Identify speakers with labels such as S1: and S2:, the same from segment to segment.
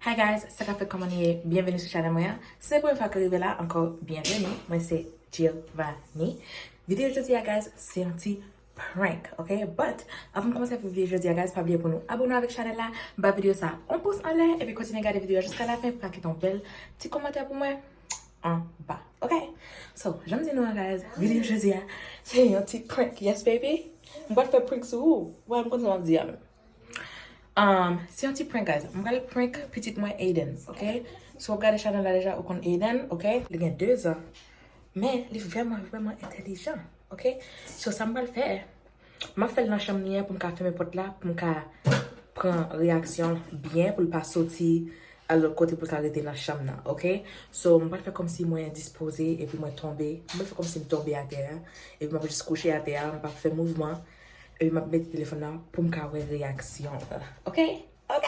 S1: Hi guys, c'est fait Koman et bienvenue sur channel Mwen. Si c'est la première fois que vous arrivez là, encore bienvenue. Moi c'est Byenveni. Vidéo aujourd'hui guys, c'est un petit prank, ok? But avant de commencer la vidéo aujourd'hui guys, pas oublier pour nous abonner avec channel là, bah vidéo ça, on pouce en l'air et puis continuer à regarder la vidéo jusqu'à la fin pour marquer ton bel petit commentaire pour moi en bas, ok? So, j'aime dire nous guys, vidéo aujourd'hui c'est un petit prank, yes baby? On va faire prank sur vous. Ouais, on continue à dire même. C'est un petit prank, guys. Je vais prank petite moi Aiden, ok? Si vous regardez le channel là déjà, vous connaissez Aiden, ok? Il a 2 ans. Mais il est vraiment, vraiment intelligent, ok? So, ça me le faire. Je vais faire dans la chambre pour me faire mes potes là, pour me prendre réaction bien, pour ne pas sortir à l'autre côté pour arrêter dans la chambre là, ok? So, je vais faire comme si moi indisposé et puis moi tomber. Je vais faire comme si je tombais à terre. Et puis je vais juste coucher à terre, je vais faire mouvement. Et je vais mettre le téléphone là pour me faire réaction. Ok? Ok?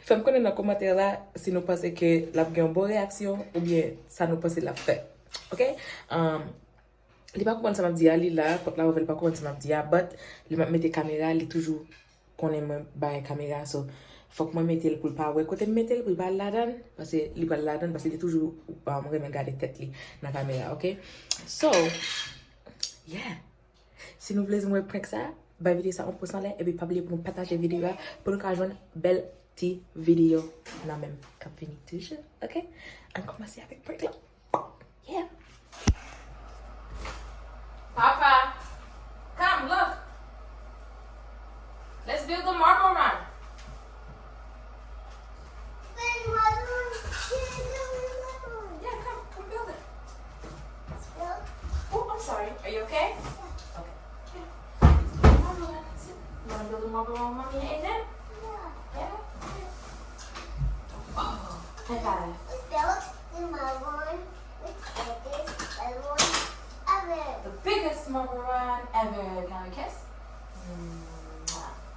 S1: Faites-moi connaître dans les commentaires là si nous pensez que la une bonne réaction ou bien ça nous pense la fait. Ok? Il pas comment ça m'a dit, il là, là, on veut pas comment ça m'a dit, but il m'a mis la caméra, il toujours qu'on aime la caméra, so faut que moi mette le pour pas ouais côté mettre le pour pas là-dedans parce que il pas là-dedans parce qu'il est toujours regarder tête li dans la caméra, ok? So, yeah. Si nous voulez moi prank ça, bah vidéo ça on pouce en l'air et puis pas oublier pour nous partager la vidéo pour nous joindre belle petite vidéo là même comme fini toujours, ok? On commence avec prank là. Yeah. Papa, come look. Let's build the marble run. Yeah, come build it. Oh, I'm sorry. Are you okay? Okay. Marble run. Sit. You want to build a marble run, mommy and Aiden? Yeah. Oh, high five. The biggest marble run ever. Can we kiss?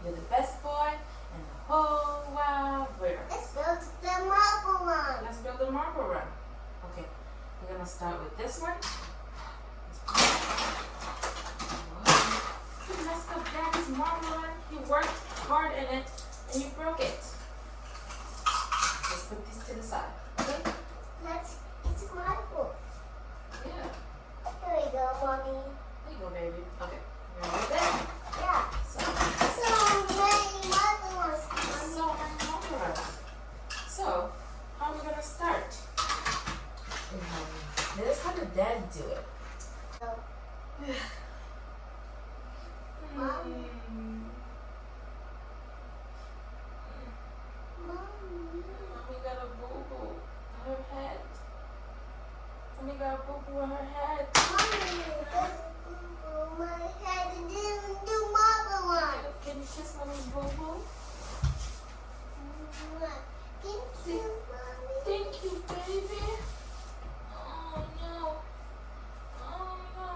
S1: You're the best boy in the whole wide world.
S2: Let's build the marble one.
S1: Let's build the marble run. Okay, we're gonna start with this one. You messed up Daddy's marble run. He worked hard in it and you broke it. Let's put this to the side. Okay?
S2: It's marble.
S1: Yeah.
S2: Here we go, mommy.
S1: There you go, baby. Okay. You ready with that?
S2: Yeah.
S1: So
S2: many marble ones.
S1: so many marble runs. So, how are we gonna start? Let's have the daddy do it.
S2: Mommy.
S1: Mommy got a boo-boo on her head. Mommy got a boo-boo on her head.
S2: My head didn't do marble one.
S1: Can you kiss Mommy's boo-boo?
S2: Thank you, mommy.
S1: Thank you, baby. Oh, no. Oh, no.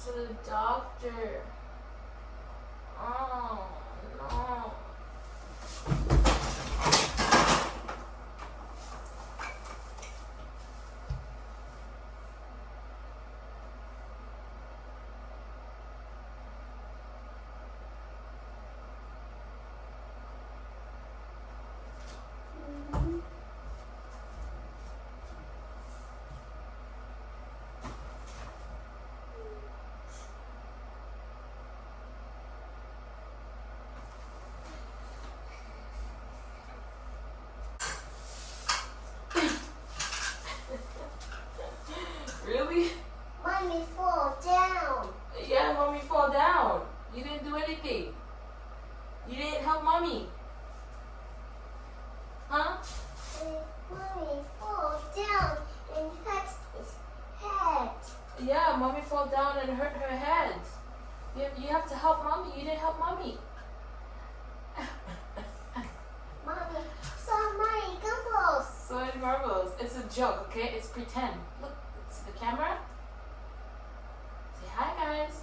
S1: To the doctor. Oh no. Really?
S2: Mommy fall down.
S1: Yeah, mommy fall down. You didn't do anything. You didn't help mommy. Huh?
S2: Mommy fall down and hurt his head.
S1: Yeah, mommy fall down and hurt her head. You have to help mommy. You didn't help mommy.
S2: Mommy, so many gumballs.
S1: So many marbles. It's a joke, okay? It's pretend. Look, it's the camera. Say hi, guys.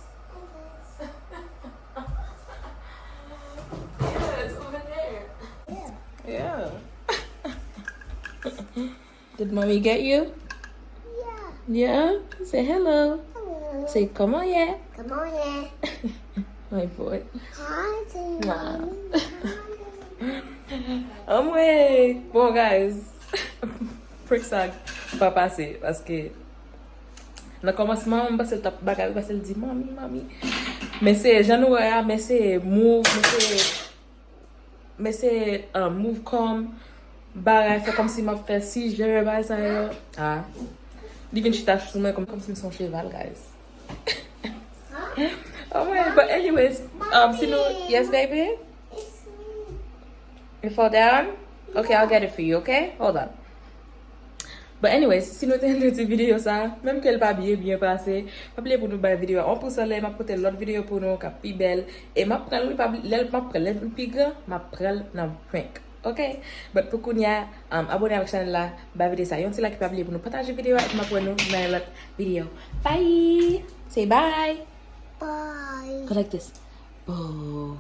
S1: Yeah, it's over there.
S2: Yeah.
S1: Yeah. Did mommy get you?
S2: Yeah.
S1: Yeah? Say hello.
S2: Hello.
S1: Say come on, yeah.
S2: Come on, yeah.
S1: My boy.
S2: Hi, to
S1: Wow.
S2: you.
S1: I'm way. Well, guys. prank ça pas passé parce que dans le commencement, on passe le top bagage, on passe le dit mami. Mais c'est January, mais c'est move, mais c'est move comme bagage, fait comme si m'a fait si je vais ça yo. Ah. Divine chita sur moi comme si son cheval, guys. Oh my, but anyways, yes baby?
S2: It's me.
S1: You fall down? Okay, I'll get it for you, okay? Hold on. But anyways, si nous t'avons une vidéo ça, même qu'elle pas bien passé, pas oublier pour nous faire vidéo. On pousse là, m'a porter l'autre vidéo pour nous qui plus belle et m'a prendre lui pas l'aile plus grand, m'a prendre dans prank. OK? But pour qu'on y a abonné avec chaîne là, ba vidéo ça. Yon ti like pas oublier pour nous partager vidéo et m'a pour nous dans l'autre vidéo. Bye. Say bye.
S2: Bye.
S1: Go like this. Oh.